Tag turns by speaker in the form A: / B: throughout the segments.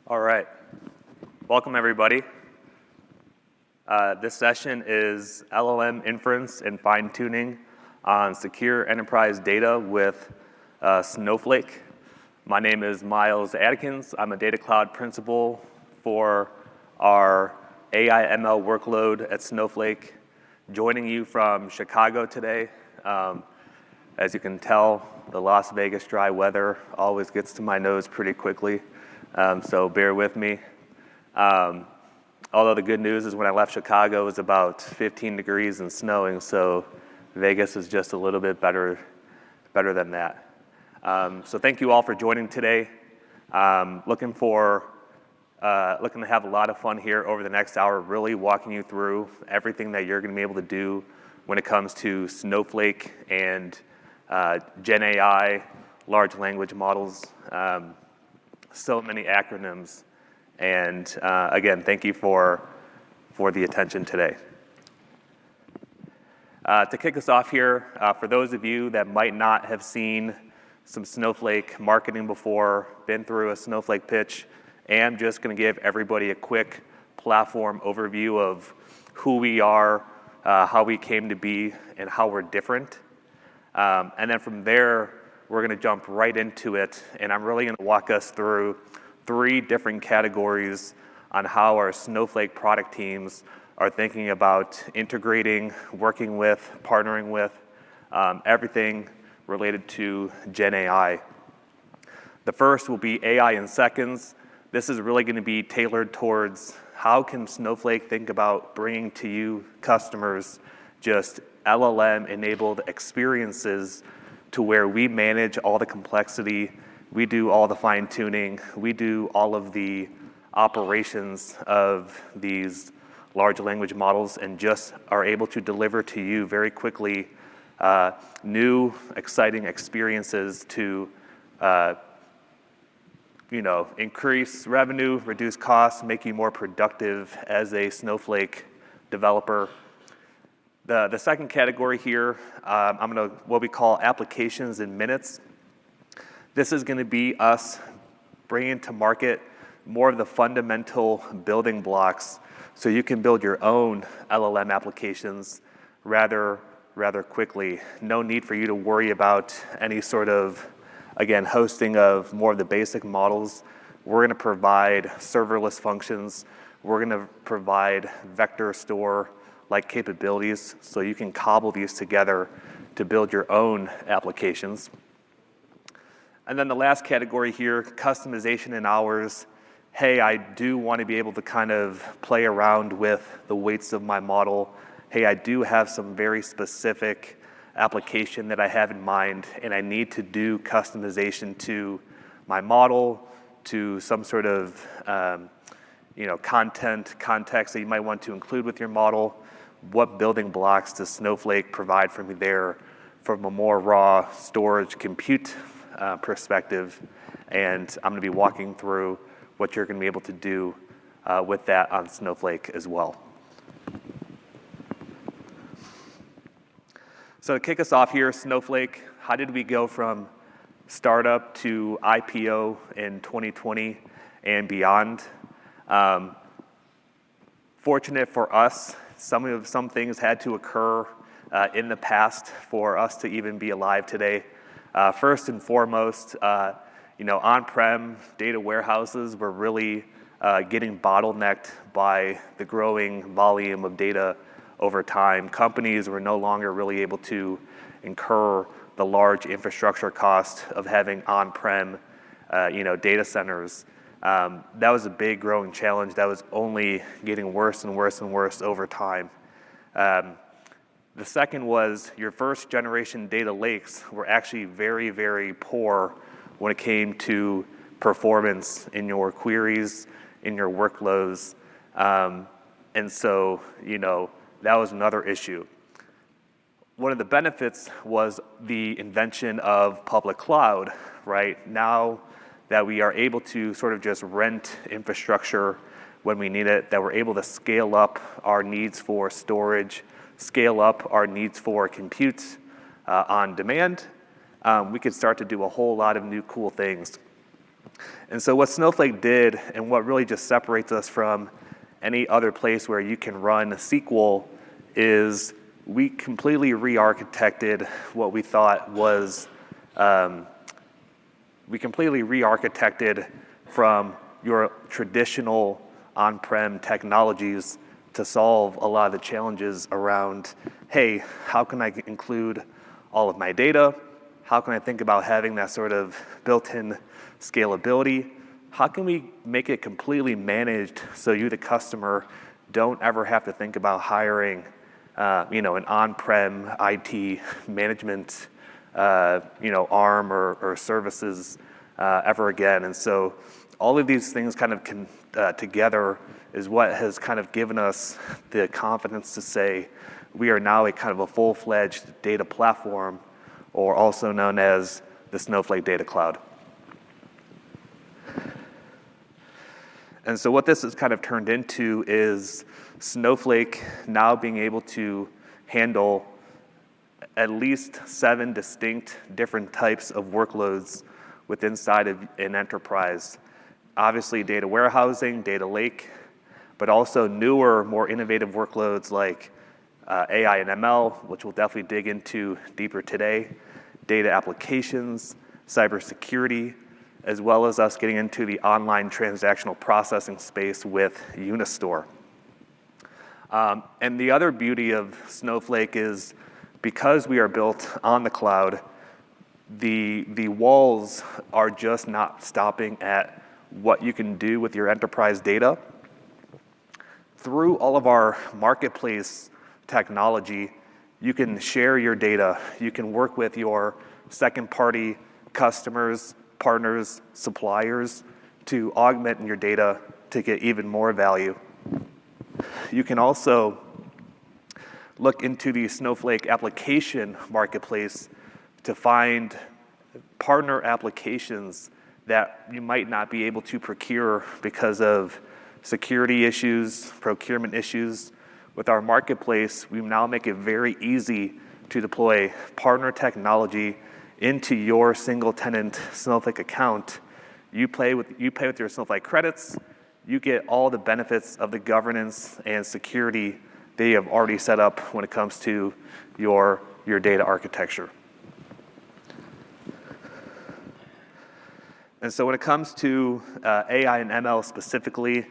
A: All right. Welcome, everybody. This session is LLM inference and fine-tuning on secure enterprise data with Snowflake. My name is Miles Adkins. I'm a data cloud principal for our AI ML workload at Snowflake, joining you from Chicago today. As you can tell, the Las Vegas dry weather always gets to my nose pretty quickly, so bear with me. Although the good news is when I left Chicago, it was about 15 degrees and snowing, so Vegas is just a little bit better than that. So thank you all for joining today. Looking to have a lot of fun here over the next hour, really walking you through everything that you're going to be able to do when it comes to Snowflake and Gen AI, large language models, so many acronyms. And again, thank you for the attention today. To kick us off here, for those of you that might not have seen some Snowflake marketing before, been through a Snowflake pitch, I'm just going to give everybody a quick platform overview of who we are, how we came to be, and how we're different. And then from there, we're going to jump right into it, and I'm really going to walk us through 3 different categories on how our Snowflake product teams are thinking about integrating, working with, partnering with, everything related to Gen AI. The first will be AI in seconds. This is really going to be tailored towards how can Snowflake think about bringing to you customers just LLM-enabled experiences to where we manage all the complexity, we do all the fine-tuning, we do all of the operations of these large language models and just are able to deliver to you very quickly new, exciting experiences to increase revenue, reduce costs, make you more productive as a Snowflake developer. The second category here, I'm going to what we call applications in minutes. This is going to be us bringing to market more of the fundamental building blocks so you can build your own LLM applications rather quickly. No need for you to worry about any sort of, again, hosting of more of the basic models. We're going to provide serverless functions. We're going to provide vector store-like capabilities so you can cobble these together to build your own applications. And then the last category here, customization in hours. Hey, I do want to be able to kind of play around with the weights of my model. Hey, I do have some very specific application that I have in mind, and I need to do customization to my model, to some sort of context that you might want to include with your model. What building blocks does Snowflake provide for me there from a more raw storage compute perspective? And I'm going to be walking through what you're going to be able to do with that on Snowflake as well. So to kick us off here, Snowflake, how did we go from startup to IPO in 2020 and beyond? Fortunate for us, some things had to occur in the past for us to even be alive today. First and foremost, on-prem data warehouses were really getting bottlenecked by the growing volume of data over time. Companies were no longer really able to incur the large infrastructure cost of having on-prem, data centers. That was a big growing challenge that was only getting worse and worse and worse over time. The second was your first generation data lakes were actually very, very poor when it came to performance in your queries, in your workloads. And so, that was another issue. One of the benefits was the invention of public cloud, right? Now that we are able to sort of just rent infrastructure when we need it, that we're able to scale up our needs for storage, scale up our needs for compute on demand, we could start to do a whole lot of new cool things. And so what Snowflake did, and what really just separates us from any other place where you can run SQL, is we completely re-architected what we thought was, we completely re-architected from your traditional on-prem technologies to solve a lot of the challenges around, hey, how can I include all of my data? How can I think about having that sort of built-in scalability? How can we make it completely managed so you, the customer, don't ever have to think about hiring an on-prem IT management arm or services ever again? And so all of these things kind of together is what has kind of given us the confidence to say we are now a kind of a full-fledged data platform, or also known as the Snowflake Data Cloud. And so what this has kind of turned into is Snowflake now being able to handle at least 7 distinct different types of workloads within inside of an enterprise. Obviously data warehousing, data lake, but also newer, more innovative workloads like AI and ML, which we'll definitely dig into deeper today, data applications, cybersecurity, as well as us getting into the online transactional processing space with Unistore. And the other beauty of Snowflake is because we are built on the cloud, the walls are just not stopping at what you can do with your enterprise data. Through all of our marketplace technology, you can share your data. You can work with your second-party customers, partners, suppliers to augment your data to get even more value. You can also look into the Snowflake application marketplace to find partner applications that you might not be able to procure because of security issues, procurement issues. With our marketplace, we now make it very easy to deploy partner technology into your single tenant Snowflake account. You pay with your Snowflake credits, you get all the benefits of the governance and security that you have already set up when it comes to your data architecture. And so when it comes to AI and ML specifically,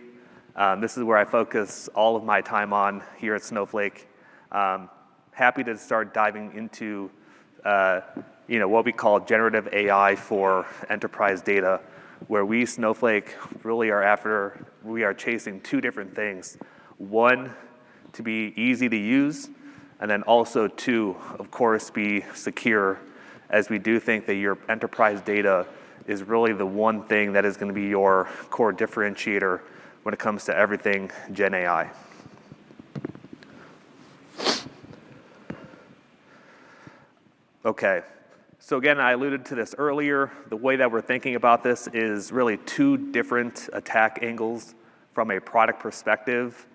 A: this is where I focus all of my time on here at Snowflake. Happy to start diving into what we call generative AI for enterprise data, where we, Snowflake, really are chasing 2 different things. 1, to be easy to use, and then also 2, of course, be secure, as we do think that your enterprise data is really the one thing that is going to be your core differentiator when it comes to everything Gen AI. Okay, so again, I alluded to this earlier. The way that we're thinking about this is really 2 different attack angles from a product perspective.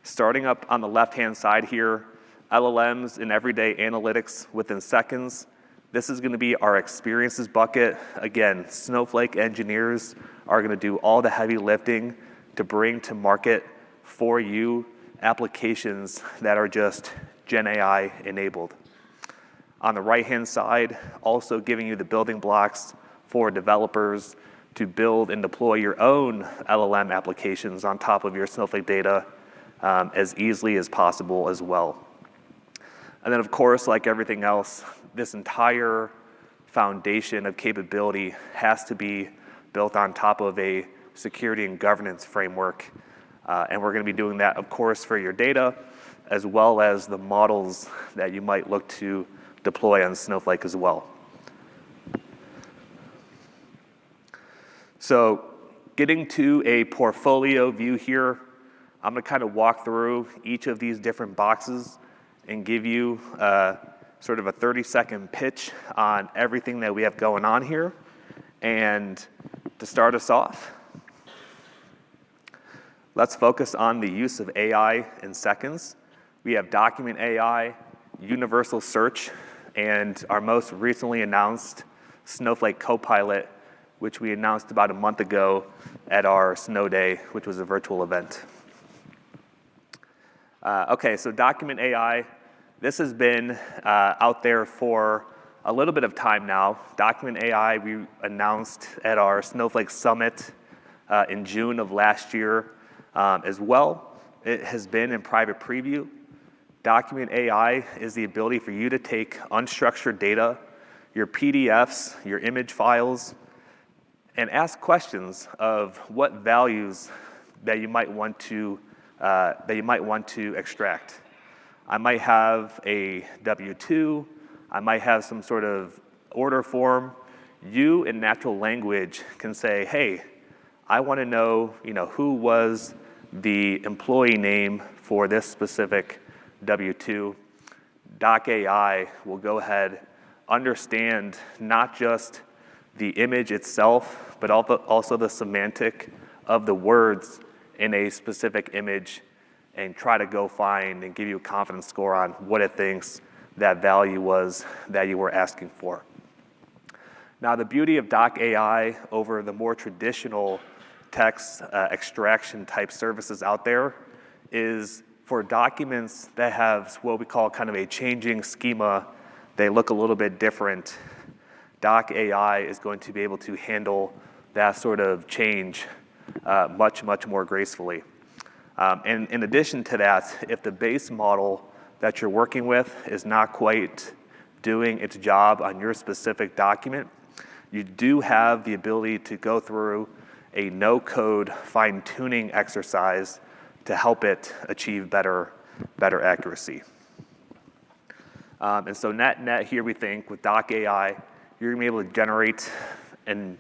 A: Starting up on the left-hand side here, LLMs and everyday analytics within seconds. This is going to be our experiences bucket. Again, Snowflake engineers are going to do all the heavy lifting to bring to market for you applications that are just Gen AI enabled. On the right-hand side, also giving you the building blocks for developers to build and deploy your own LLM applications on top of your Snowflake data as easily as possible as well. And then, of course, like everything else, this entire foundation of capability has to be built on top of a security and governance framework. And we're going to be doing that, of course, for your data, as well as the models that you might look to deploy on Snowflake as well. So getting to a portfolio view here, I'm going to kind of walk through each of these different boxes and give you sort of a 30-second pitch on everything that we have going on here. And to start us off, let's focus on the use of AI in seconds. We have document AI, universal search, and our most recently announced Snowflake Copilot, which we announced about a month ago at our Snow Day, which was a virtual event. Okay, so Document AI, this has been out there for a little bit of time now. Document AI, we announced at our Snowflake Summit in June of last year as well. It has been in private preview. Document AI is the ability for you to take unstructured data, your PDFs, your image files, and ask questions of what values that you might want to extract. I might have a W-2, I might have some sort of order form. You in natural language can say, hey, I want to know, who was the employee name for this specific W-2. Doc AI will go ahead, understand not just the image itself, but also the semantic of the words in a specific image, and try to go find and give you a confidence score on what it thinks that value was that you were asking for. Now, the beauty of Doc AI over the more traditional text extraction type services out there is for documents that have what we call kind of a changing schema, they look a little bit different. Doc AI is going to be able to handle that sort of change much, much more gracefully. And in addition to that, if the base model that you're working with is not quite doing its job on your specific document, you do have the ability to go through a no-code fine-tuning exercise to help it achieve better accuracy. And so net here we think with Doc AI, you're gonna be able to generate and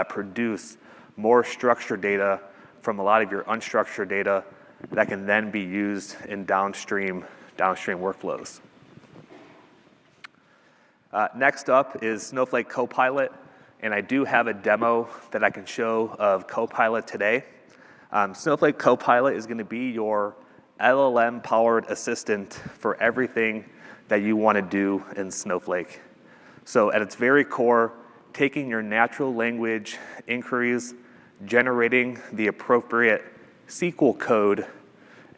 A: produce more structured data from a lot of your unstructured data that can then be used in downstream workflows. Next up is Snowflake Copilot, and I do have a demo that I can show of Copilot today. Snowflake Copilot is going to be your LLM-powered assistant for everything that you want to do in Snowflake. So at its very core, taking your natural language inquiries, generating the appropriate SQL code,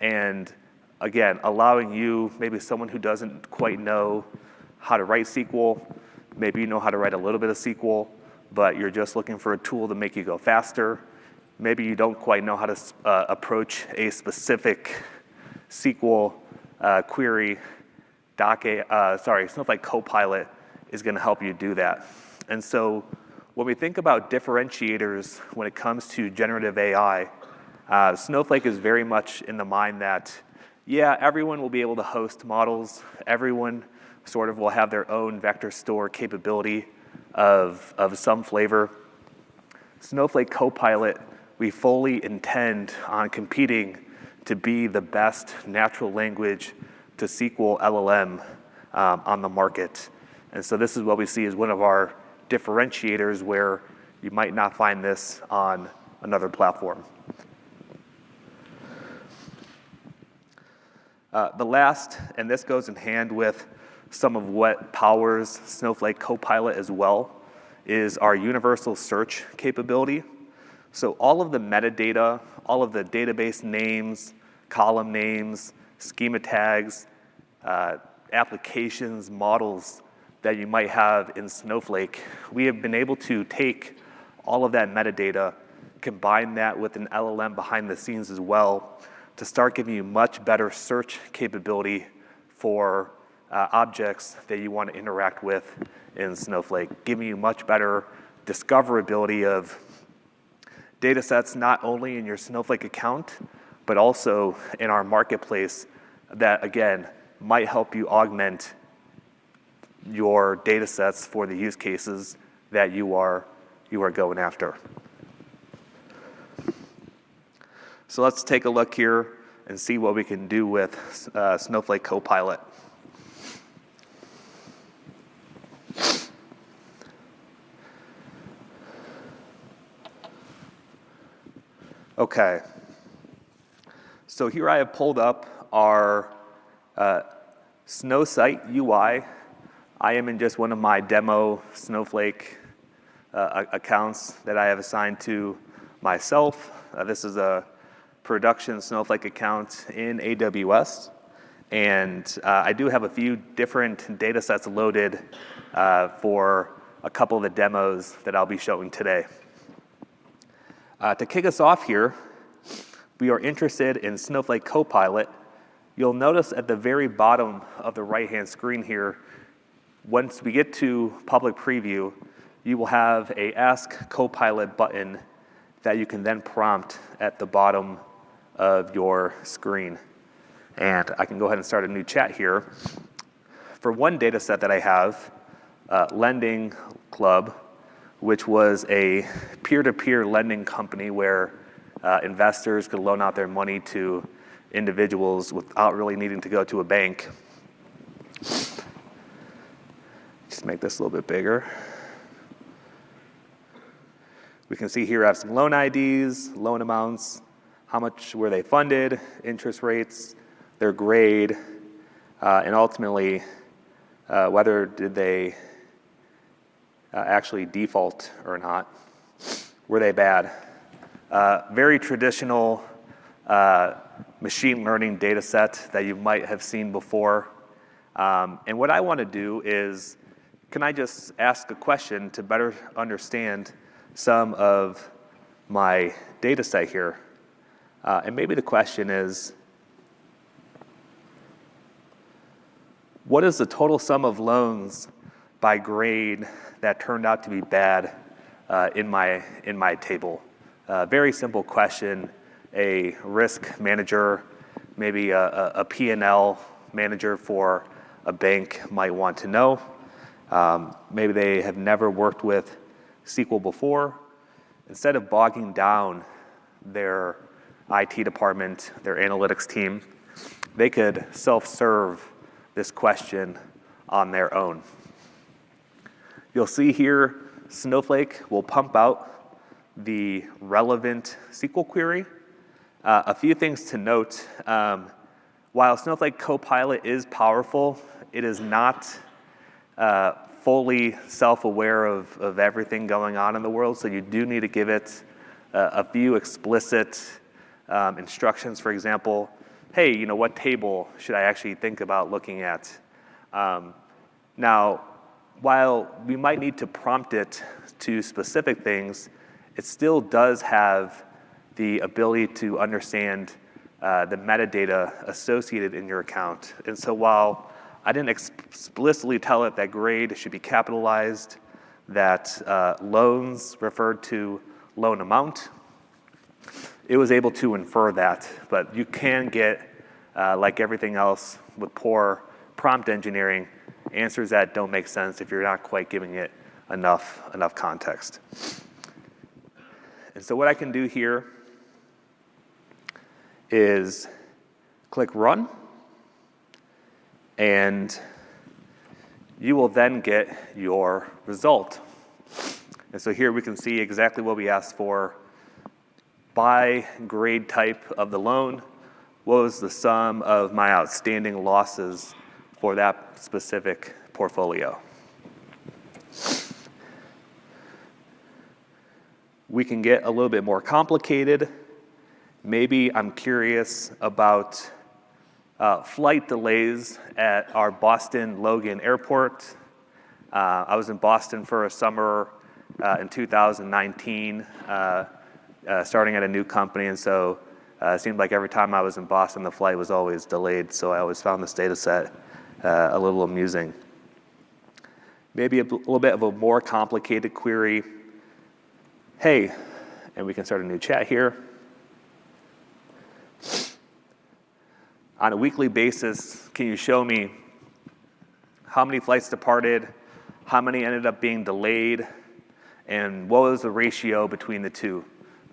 A: and again, allowing you, maybe someone who doesn't quite know how to write SQL, maybe you know how to write a little bit of SQL, but you're just looking for a tool to make you go faster. Maybe you don't quite know how to approach a specific SQL query. Snowflake Copilot is going to help you do that. And so when we think about differentiators when it comes to generative AI, Snowflake is very much in the mind that, yeah, everyone will be able to host models. Everyone sort of will have their own vector store capability of some flavor. Snowflake Copilot, we fully intend on competing to be the best natural language to SQL LLM on the market. And so this is what we see as one of our differentiators where you might not find this on another platform. The last, and this goes in hand with some of what powers Snowflake Copilot as well, is our universal search capability. So all of the metadata, all of the database names, column names, schema tags, applications, models that you might have in Snowflake, we have been able to take all of that metadata, combine that with an LLM behind the scenes as well, to start giving you much better search capability for objects that you want to interact with in Snowflake, giving you much better discoverability of data sets not only in your Snowflake account, but also in our marketplace that, again, might help you augment your data sets for the use cases that you are going after. So let's take a look here and see what we can do with Snowflake Copilot. Okay, so here I have pulled up our Snow site UI. I am in just one of my demo Snowflake accounts that I have assigned to myself. This is a production Snowflake account in AWS. And I do have a few different data sets loaded for a couple of the demos that I'll be showing today. To kick us off here, we are interested in Snowflake Copilot. You'll notice at the very bottom of the right-hand screen here, once we get to public preview, you will have a Ask Copilot button that you can then prompt at the bottom of your screen. And I can go ahead and start a new chat here. For one data set that I have, Lending Club, which was a peer-to-peer lending company where investors could loan out their money to individuals without really needing to go to a bank. Just make this a little bit bigger. We can see here I have some loan IDs, loan amounts, how much were they funded, interest rates, their grade, and ultimately whether did they actually default or not. Were they bad? Very traditional machine learning data set that you might have seen before. And what I want to do is, can I just ask a question to better understand some of my data set here? And maybe the question is, what is the total sum of loans by grade that turned out to be bad in my table? Very simple question. A risk manager, maybe a P&L manager for a bank might want to know. Maybe they have never worked with SQL before. Instead of bogging down their IT department, their analytics team, they could self-serve this question on their own. You'll see here, Snowflake will pump out the relevant SQL query. A few things to note. While Snowflake Copilot is powerful, it is not fully self-aware of everything going on in the world, so you do need to give it a few explicit instructions. For example, hey, what table should I actually think about looking at? Now, while we might need to prompt it to specific things, it still does have the ability to understand the metadata associated in your account. And so while I didn't explicitly tell it that grade should be capitalized, that loans referred to loan amount, it was able to infer that. But you can get, like everything else with poor prompt engineering, answers that don't make sense if you're not quite giving it enough context. And so what I can do here is click Run, and you will then get your result. And so here we can see exactly what we asked for. By grade type of the loan, what was the sum of my outstanding losses for that specific portfolio? We can get a little bit more complicated. Maybe I'm curious about flight delays at our Boston Logan Airport. I was in Boston for a summer in 2019, starting at a new company, and so it seemed like every time I was in Boston, the flight was always delayed, so I always found this data set a little amusing. Maybe a little bit of a more complicated query. Hey, and we can start a new chat here. On a weekly basis, can you show me how many flights departed, how many ended up being delayed, and what was the ratio between the two?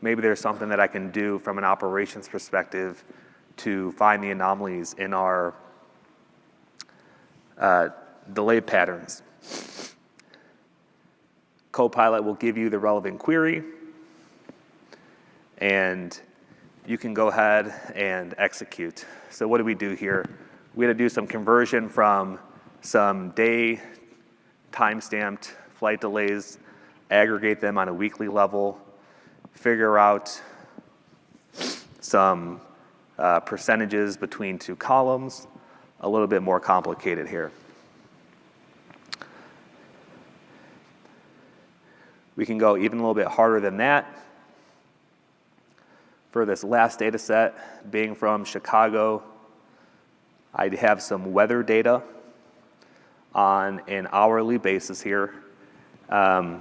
A: Maybe there's something that I can do from an operations perspective to find the anomalies in our delay patterns. Copilot will give you the relevant query, and you can go ahead and execute. So what do we do here? We had to do some conversion from some day time-stamped flight delays aggregate them on a weekly level, figure out some percentages between two columns. A little bit more complicated here. We can go even a little bit harder than that. For this last data set, being from Chicago, I have some weather data on an hourly basis here. And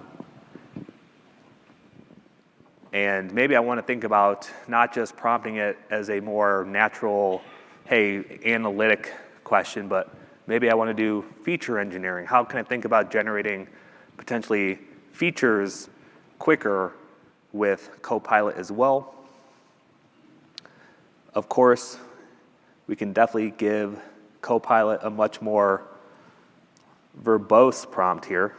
A: maybe I want to think about not just prompting it as a more natural, hey, analytic question, but maybe I want to do feature engineering. How can I think about generating potentially features quicker with Copilot as well? Of course, we can definitely give Copilot a much more verbose prompt here.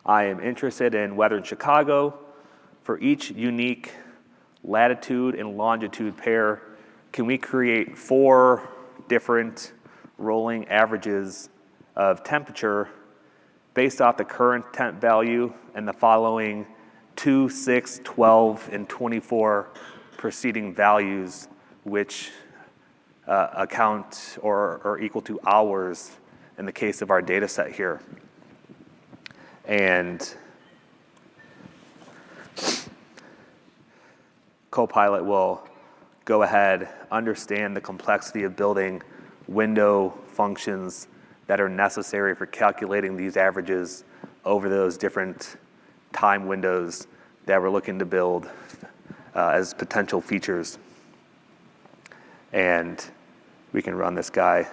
A: I am interested in weather in Chicago. For each unique latitude and longitude pair, can we create 4 different rolling averages of temperature based off the current temp value and the following 2, 6, 12, and 24 preceding values, which account or are equal to hours in the case of our data set here. And Copilot will go ahead, understand the complexity of building window functions that are necessary for calculating these averages over those different time windows that we're looking to build as potential features. And we can run this guy.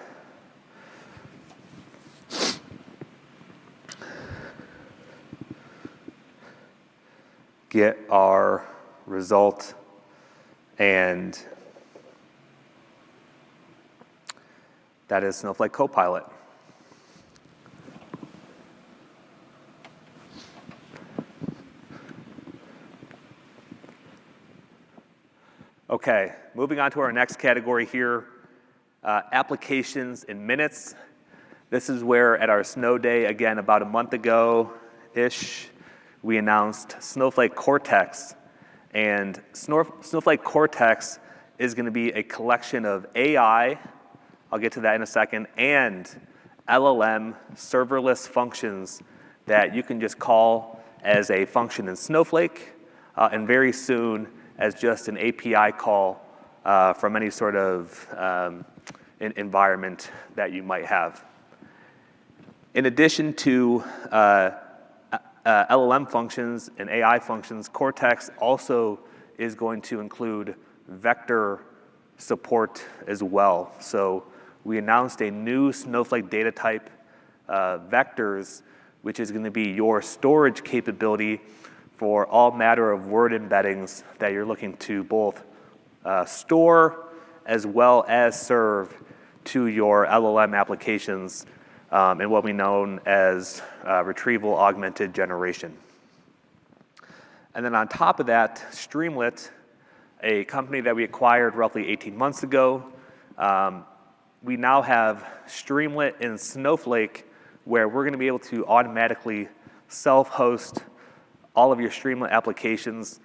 A: Get our result, and that is Snowflake Copilot. Okay, moving on to our next category here, applications in minutes. This is where at our Snow Day, again, about a month ago-ish, we announced Snowflake Cortex. And Snowflake Cortex is going to be a collection of AI, I'll get to that in a second, and LLM serverless functions that you can just call as a function in Snowflake, and very soon as just an API call from any sort of environment that you might have. In addition to LLM functions and AI functions, Cortex also is going to include vector support as well. So we announced a new Snowflake data type, vectors, which is going to be your storage capability for all matter of word embeddings that you're looking to both store as well as serve to your LLM applications in what we know as retrieval augmented generation. And then on top of that, Streamlit, a company that we acquired roughly 18 months ago, we now have Streamlit in Snowflake, where we're going to be able to automatically self-host all of your Streamlit applications,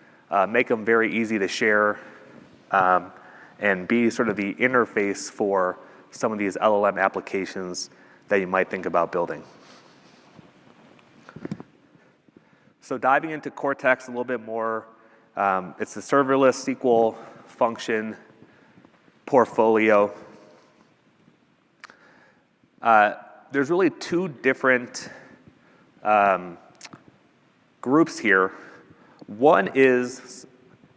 A: make them very easy to share, and be sort of the interface for some of these LLM applications that you might think about building. So diving into Cortex a little bit more, it's the serverless SQL function portfolio. There's really 2 different groups here. One is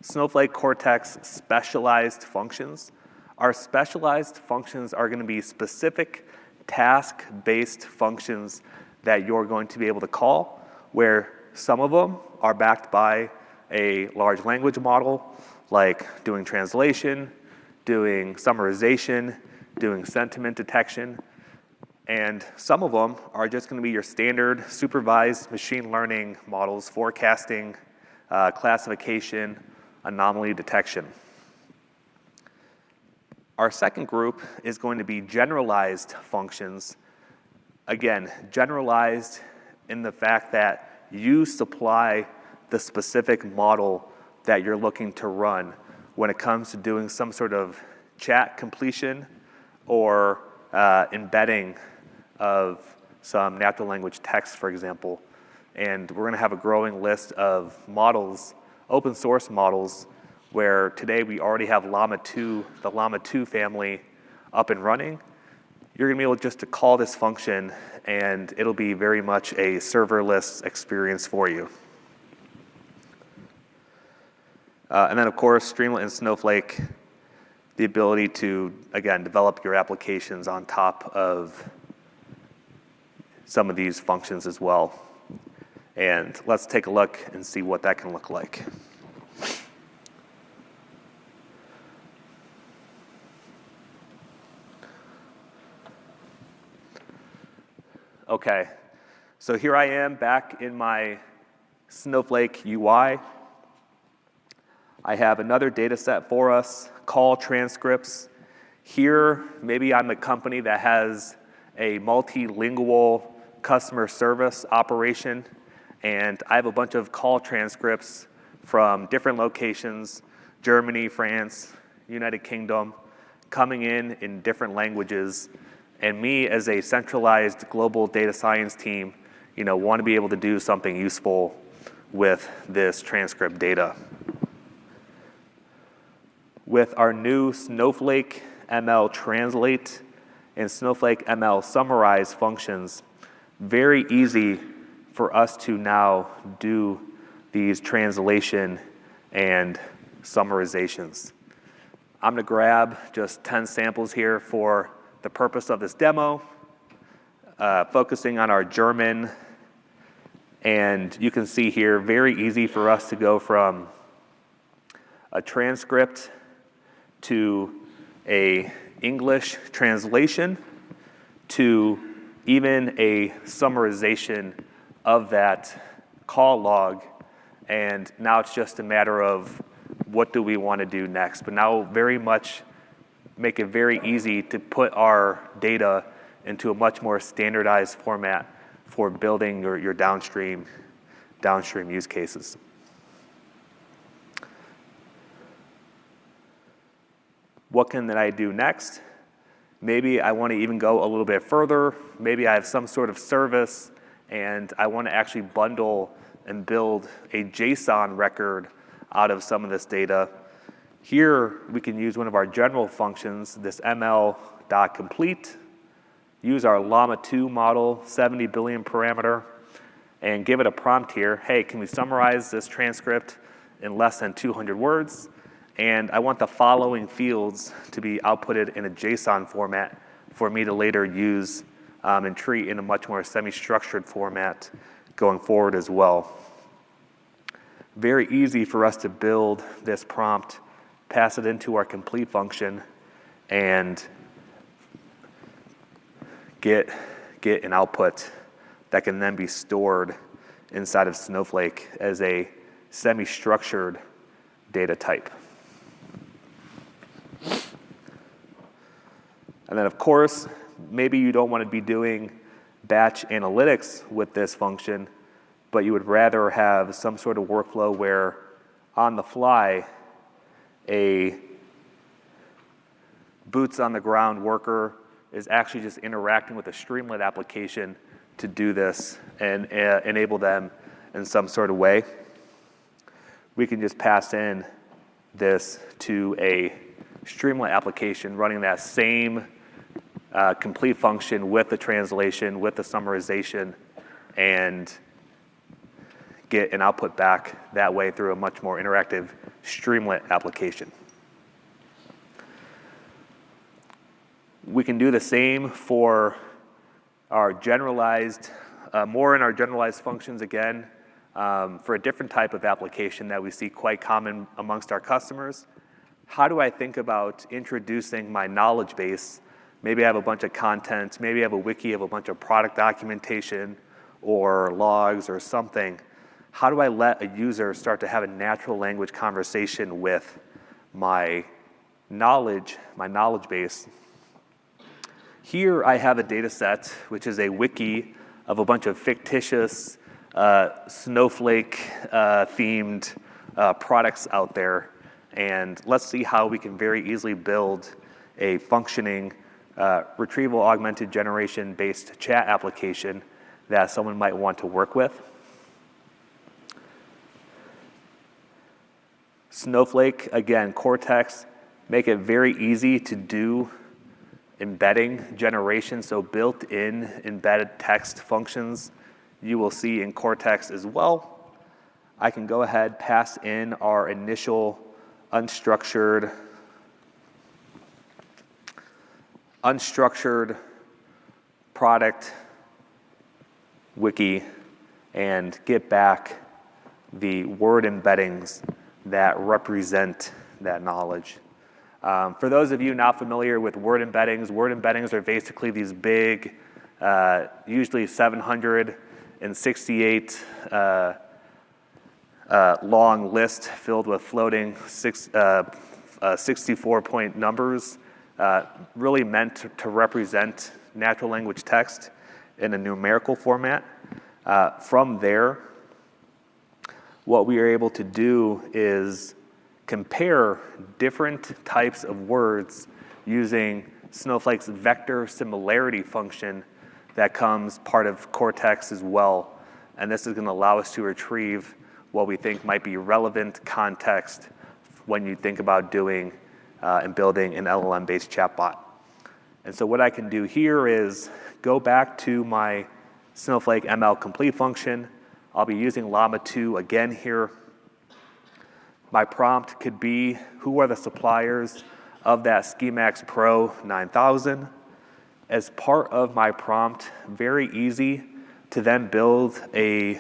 A: Snowflake Cortex specialized functions. Our specialized functions are going to be specific task-based functions that you're going to be able to call, where some of them are backed by a large language model, like doing translation, doing summarization, doing sentiment detection, and some of them are just going to be your standard supervised machine learning models, forecasting, classification, anomaly detection. Our second group is going to be generalized functions. Again, generalized in the fact that you supply the specific model that you're looking to run when it comes to doing some sort of chat completion or embedding of some natural language text, for example. And we're going to have a growing list of models, open source models, where today we already have Llama 2, the Llama 2 family up and running. You're going to be able just to call this function, and it'll be very much a serverless experience for you. And then, of course, Streamlit and Snowflake, the ability to, again, develop your applications on top of some of these functions as well. And let's take a look and see what that can look like. Okay, so here I am back in my Snowflake UI. I have another data set for us, call transcripts. Here, maybe I'm a company that has a multilingual customer service operation, and I have a bunch of call transcripts from different locations, Germany, France, United Kingdom, coming in different languages. And me as a centralized global data science team, want to be able to do something useful with this transcript data. With our new Snowflake ML Translate and Snowflake ML Summarize functions, very easy for us to now do these translation and summarizations. I'm going to grab just 10 samples here for the purpose of this demo, focusing on our German. And you can see here, very easy for us to go from a transcript to a English translation to even a summarization of that call log. And now it's just a matter of what do we want to do next. But now very much make it very easy to put our data into a much more standardized format for building your downstream use cases. What can I do next? Maybe I want to even go a little bit further. Maybe I have some sort of service and I want to actually bundle and build a JSON record out of some of this data. Here, we can use one of our general functions, this ml.complete, use our Llama 2 model, 70 billion parameter, and give it a prompt here. Hey, can we summarize this transcript in less than 200 words? And I want the following fields to be outputted in a JSON format for me to later use and treat in a much more semi-structured format going forward as well. Very easy for us to build this prompt, pass it into our complete function, and get an output that can then be stored inside of Snowflake as a semi-structured data type. And then, of course, maybe you don't want to be doing batch analytics with this function, but you would rather have some sort of workflow where on the fly, a boots on the ground worker is actually just interacting with a Streamlit application to do this and enable them in some sort of way. We can just pass in this to a Streamlit application running that same complete function with the translation, with the summarization, and get an output back that way through a much more interactive Streamlit application. We can do the same for our generalized, more in our generalized functions again, for a different type of application that we see quite common amongst our customers. How do I think about introducing my knowledge base? Maybe I have a bunch of content, maybe I have a wiki of a bunch of product documentation or logs or something. How do I let a user start to have a natural language conversation with my knowledge base? Here I have a data set, which is a wiki of a bunch of fictitious Snowflake themed products out there. And let's see how we can very easily build a functioning retrieval augmented generation based chat application that someone might want to work with. Snowflake, again, Cortex, make it very easy to do embedding generation, so built-in embedded text functions you will see in Cortex as well. I can go ahead, pass in our initial unstructured product wiki and get back the word embeddings that represent that knowledge. For those of you not familiar with word embeddings are basically these big, usually 768 long list filled with floating 64-point numbers, really meant to represent natural language text in a numerical format. From there, what we are able to do is compare different types of words using Snowflake's vector similarity function that comes part of Cortex as well. And this is going to allow us to retrieve what we think might be relevant context when you think about doing and building an LLM-based chatbot. And so what I can do here is go back to my Snowflake ML complete function. I'll be using Llama 2 again here. My prompt could be, who are the suppliers of that Schemax Pro 9000? As part of my prompt, very easy to then build an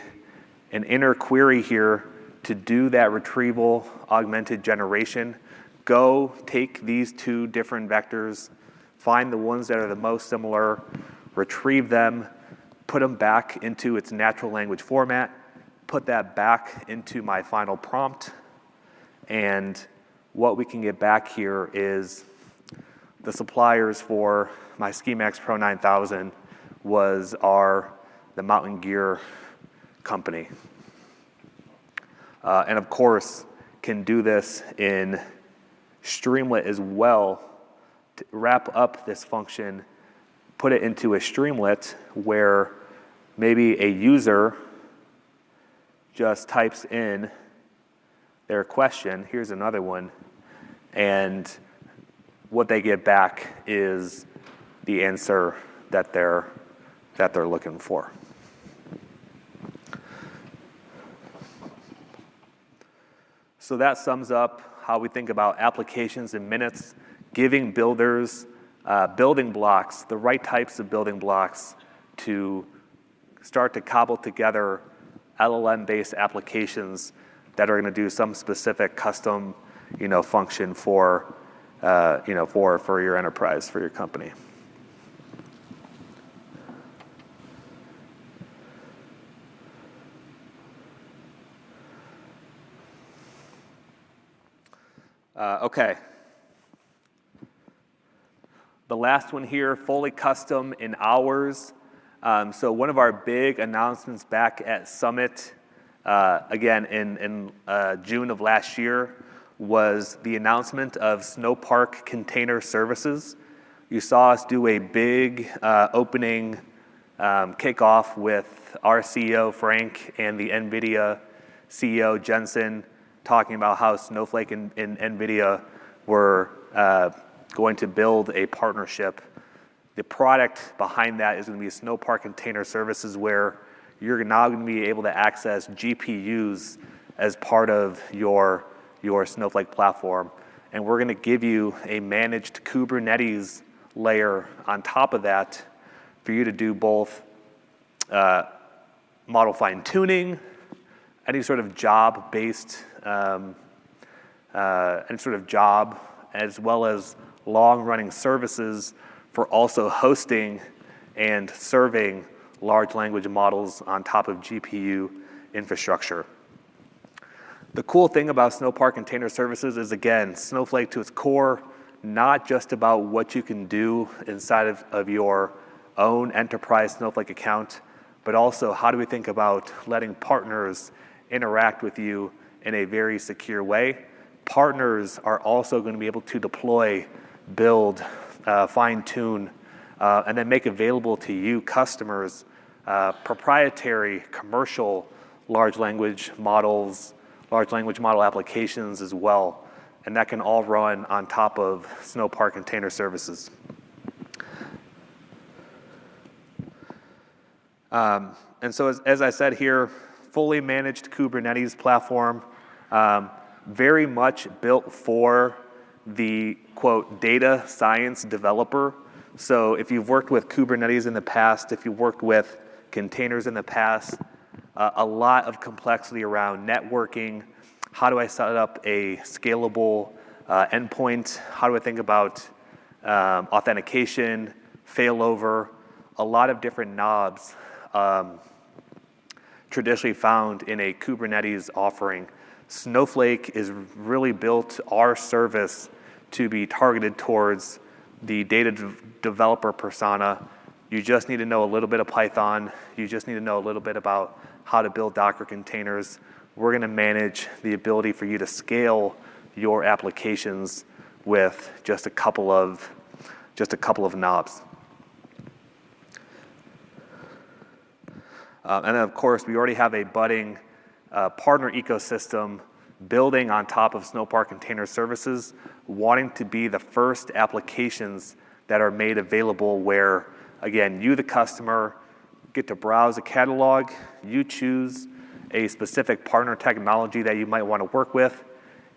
A: inner query here to do that retrieval augmented generation. Go take these two different vectors, find the ones that are the most similar, retrieve them, put them back into its natural language format, put that back into my final prompt, and what we can get back here is the suppliers for my Schemax Pro 9000 the Mountain Gear company. And of course, can do this in Streamlit as well to wrap up this function, put it into a Streamlit where maybe a user just types in their question, here's another one, and what they get back is the answer that they're looking for. So that sums up how we think about applications in minutes, giving builders building blocks, the right types of building blocks to start to cobble together LLM-based applications that are going to do some specific custom, function for your enterprise, for your company. Okay. The last one here, fully custom in hours. So one of our big announcements back at Summit, again in June of last year, was the announcement of Snowpark Container Services. You saw us do a big opening kickoff with our CEO, Frank, and the NVIDIA CEO, Jensen, talking about how Snowflake and NVIDIA were going to build a partnership. The product behind that is going to be Snowpark Container Services, where you're now going to be able to access GPUs as part of your Snowflake platform. And we're going to give you a managed Kubernetes layer on top of that for you to do both model fine-tuning, any sort of job-based, any sort of job, as well as long-running services for also hosting and serving large language models on top of GPU infrastructure. The cool thing about Snowpark Container Services is, again, Snowflake to its core, not just about what you can do inside of your own enterprise Snowflake account, but also how do we think about letting partners interact with you in a very secure way. Partners are also going to be able to deploy, build, fine-tune, and then make available to you customers proprietary commercial large language model applications as well. And that can all run on top of Snowpark container services. And so as I said here, fully managed Kubernetes platform, very much built for the, quote, data science developer. So if you've worked with Kubernetes in the past, if you've worked with containers in the past, a lot of complexity around networking. How do I set up a scalable endpoint? How do I think about authentication, failover? A lot of different knobs traditionally found in a Kubernetes offering. Snowflake is really built our service to be targeted towards the data developer persona. You just need to know a little bit of Python. You just need to know a little bit about how to build Docker containers. We're going to manage the ability for you to scale your applications with just a couple of knobs. And then, of course, we already have a budding partner ecosystem building on top of Snowpark Container Services, wanting to be the first applications that are made available where, again, you, the customer, get to browse a catalog, you choose a specific partner technology that you might want to work with.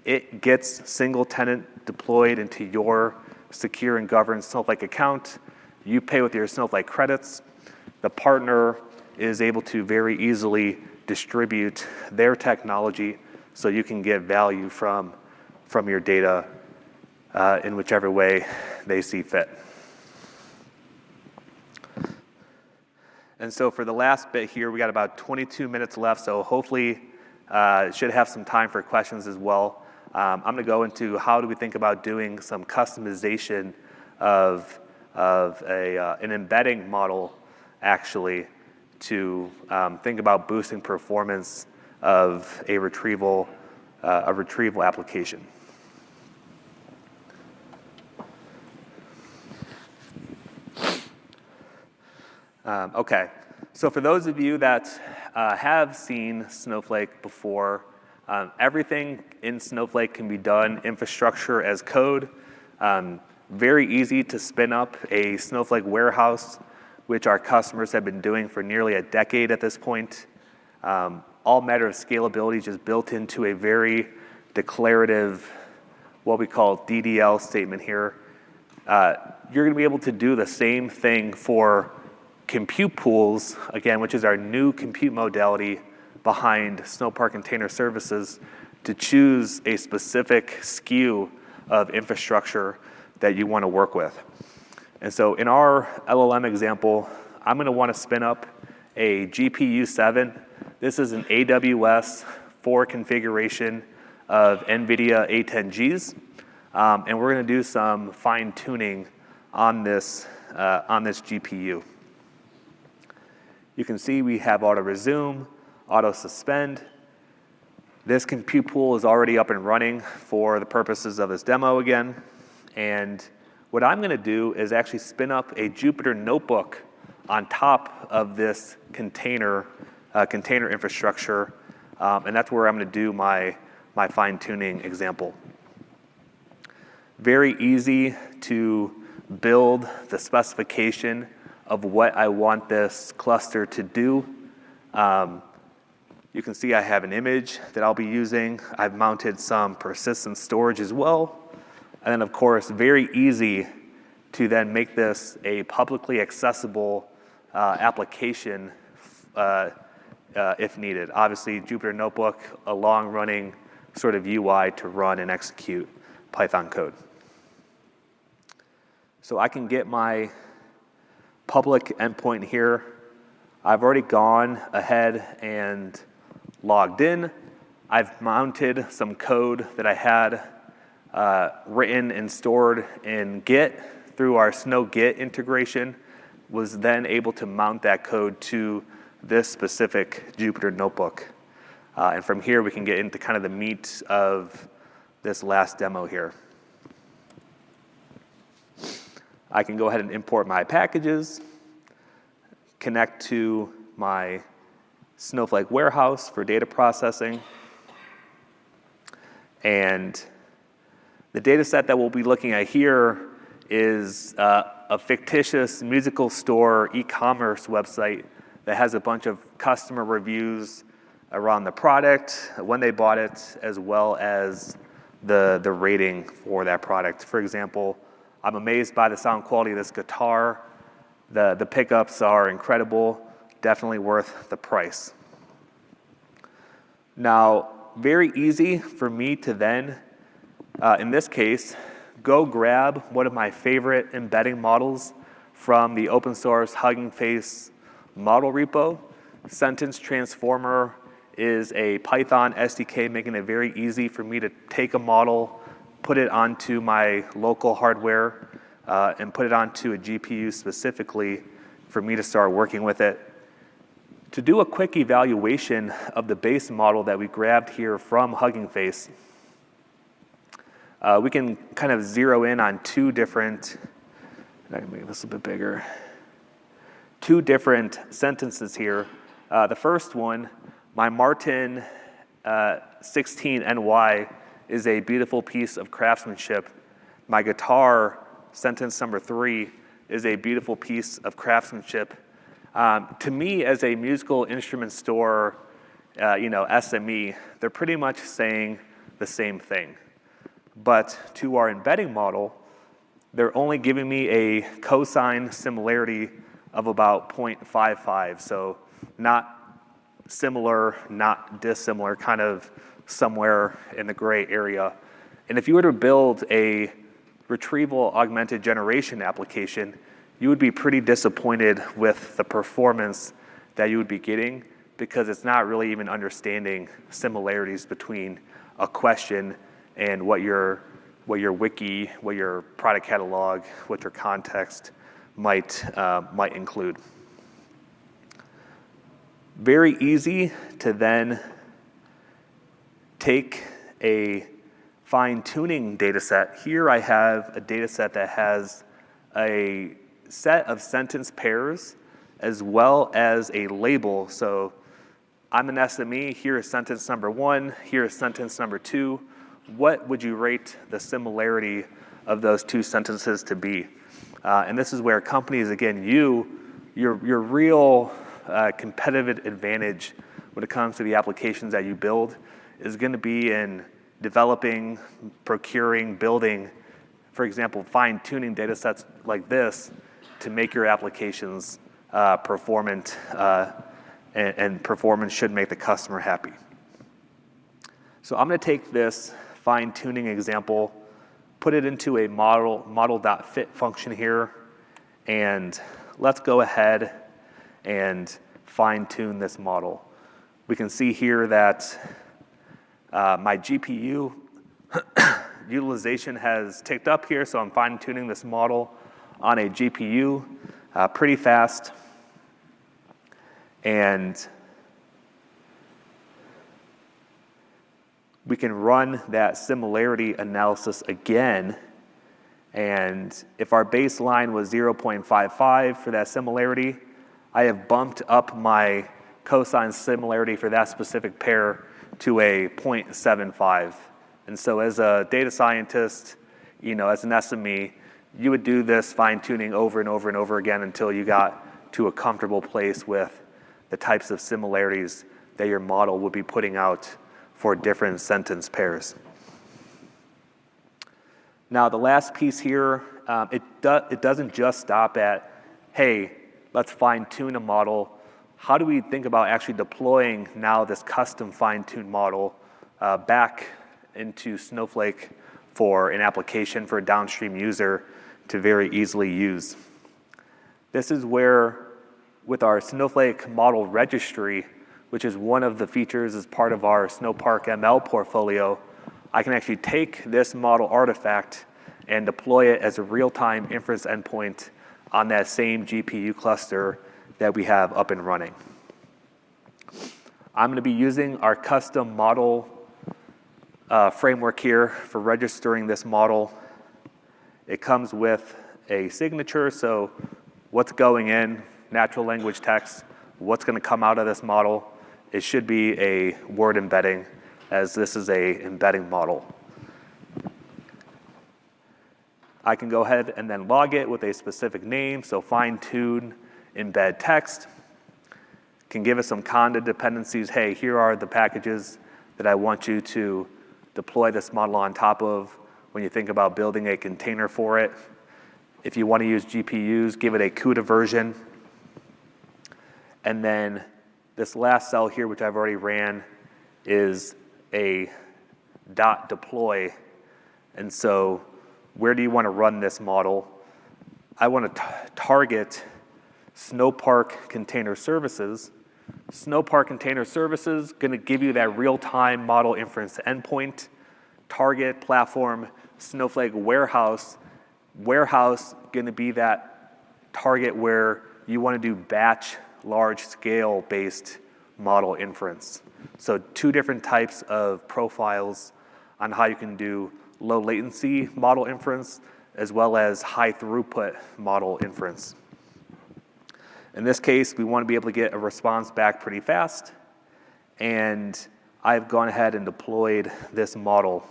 A: It gets single tenant deployed into your secure and governed Snowflake account. You pay with your Snowflake credits. The partner is able to very easily distribute their technology so you can get value from your data in whichever way they see fit. And so for the last bit here, we got about 22 minutes left, so hopefully should have some time for questions as well. I'm going to go into how do we think about doing some customization of an embedding model, actually, to think about boosting performance of a retrieval application. Okay, so for those of you that have seen Snowflake before, everything in Snowflake can be done infrastructure as code. Very easy to spin up a Snowflake warehouse, which our customers have been doing for nearly a decade at this point. All matter of scalability just built into a very declarative, what we call DDL statement here. You're going to be able to do the same thing for compute pools, again, which is our new compute modality behind Snowpark Container Services, to choose a specific SKU of infrastructure that you want to work with. And so in our LLM example, I'm going to want to spin up a GPU 7. This is an AWS 4 configuration of NVIDIA A10Gs. And we're going to do some fine tuning on this GPU. You can see we have auto resume, auto suspend. This compute pool is already up and running for the purposes of this demo again. And what I'm going to do is actually spin up a Jupyter notebook on top of this container infrastructure. And that's where I'm going to do my fine-tuning example. Very easy to build the specification of what I want this cluster to do. You can see I have an image that I'll be using. I've mounted some persistent storage as well. And then, of course, very easy to then make this a publicly accessible application if needed. Obviously, Jupyter Notebook, a long-running sort of UI to run and execute Python code. So I can get my public endpoint here. I've already gone ahead and logged in. I've mounted some code that I had written and stored in Git through our Snow Git integration, was then able to mount that code to this specific Jupyter notebook. And from here, we can get into kind of the meat of this last demo here. I can go ahead and import my packages, connect to my Snowflake warehouse for data processing, and the data set that we'll be looking at here is a fictitious musical store e-commerce website that has a bunch of customer reviews around the product, when they bought it, as well as the rating for that product. For example, I'm amazed by the sound quality of this guitar. The pickups are incredible, definitely worth the price. Now, very easy for me to then, in this case, go grab one of my favorite embedding models from the open source Hugging Face model repo. Sentence Transformer is a Python SDK making it very easy for me to take a model, put it onto my local hardware, and put it onto a GPU specifically for me to start working with it. To do a quick evaluation of the base model that we grabbed here from Hugging Face, we can kind of zero in on two different, I can make this a bit bigger, two different sentences here. The first one, my Martin 16NY is a beautiful piece of craftsmanship. My guitar, sentence number 3, is a beautiful piece of craftsmanship. To me, as a musical instrument store, SME, they're pretty much saying the same thing. But to our embedding model, they're only giving me a cosine similarity of about 0.55. So not similar, not dissimilar, kind of somewhere in the gray area. And if you were to build a retrieval augmented generation application, you would be pretty disappointed with the performance that you would be getting, because it's not really even understanding similarities between a question and what your wiki, what your product catalog, what your context might include. Very easy to then take a fine-tuning data set. Here I have a data set that has a set of sentence pairs as well as a label. So I'm an SME, here is sentence number 1, here is sentence number 2. What would you rate the similarity of those two sentences to be? And this is where companies, again, your real competitive advantage when it comes to the applications that you build is going to be in developing, procuring, building, for example, fine-tuning data sets like this to make your applications performant, and performance should make the customer happy. So I'm going to take this fine-tuning example, put it into a model.fit function here, and let's go ahead and fine-tune this model. We can see here that my GPU utilization has ticked up here, so I'm fine-tuning this model on a GPU pretty fast. And we can run that similarity analysis again. And if our baseline was 0.55 for that similarity, I have bumped up my cosine similarity for that specific pair to a 0.75. And so as a data scientist, as an SME, you would do this fine-tuning over and over and over again until you got to a comfortable place with the types of similarities that your model would be putting out for different sentence pairs. Now, the last piece here, it doesn't just stop at, hey, let's fine-tune a model. How do we think about actually deploying now this custom fine-tuned model back into Snowflake for an application for a downstream user to very easily use? This is where, with our Snowflake model registry, which is one of the features as part of our Snowpark ML portfolio, I can actually take this model artifact and deploy it as a real-time inference endpoint on that same GPU cluster that we have up and running. I'm going to be using our custom model framework here for registering this model. It comes with a signature, so what's going in, natural language text, what's going to come out of this model. It should be a word embedding, as this is a embedding model. I can go ahead and then log it with a specific name, so fine-tune embed text. Can give it some conda dependencies. Hey, here are the packages that I want you to deploy this model on top of when you think about building a container for it. If you want to use GPUs, give it a CUDA version. And then this last cell here, which I've already ran, is a .deploy. And so where do you want to run this model? I want to target Snowpark Container Services. Snowpark Container Services going to give you that real-time model inference endpoint. Target platform, Snowflake warehouse. Warehouse going to be that target where you want to do batch, large-scale based model inference. So 2 different types of profiles on how you can do low latency model inference as well as high throughput model inference. In this case, we want to be able to get a response back pretty fast, and I've gone ahead and deployed this model.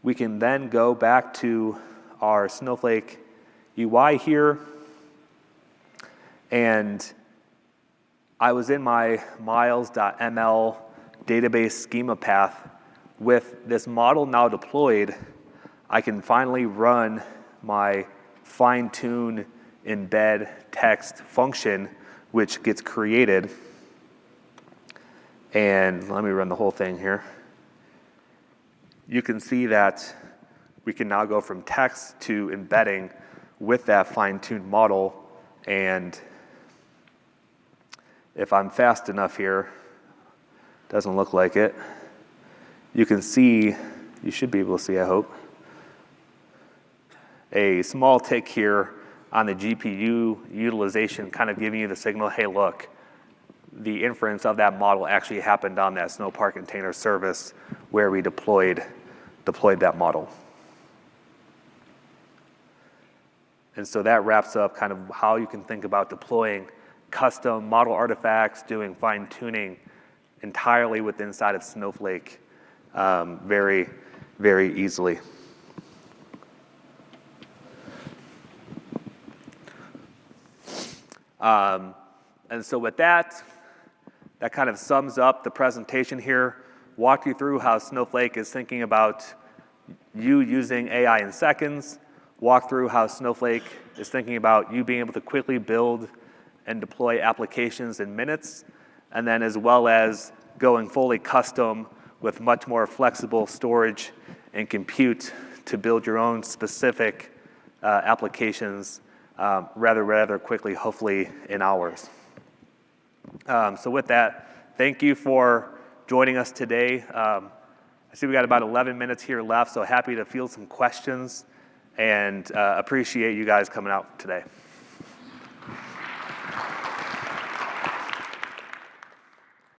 A: We can then go back to our Snowflake UI here, and I was in my miles.ml database schema path. With this model now deployed, I can finally run my fine-tune embed text function, which gets created. And let me run the whole thing here. You can see that we can now go from text to embedding with that fine-tuned model. And if I'm fast enough here, doesn't look like it, you can see, you should be able to see, I hope, a small tick here on the GPU utilization, kind of giving you the signal, hey, look, the inference of that model actually happened on that Snowpark container service where we deployed that model. And so that wraps up kind of how you can think about deploying custom model artifacts, doing fine-tuning entirely within inside of Snowflake very, very easily. And so with that kind of sums up the presentation here. Walk you through how Snowflake is thinking about you using AI in seconds. Walk through how Snowflake is thinking about you being able to quickly build and deploy applications in minutes, and then as well as going fully custom with much more flexible storage and compute to build your own specific applications rather quickly, hopefully in hours. So with that, thank you for joining us today. I see we got about 11 minutes here left, so happy to field some questions and appreciate you guys coming out today.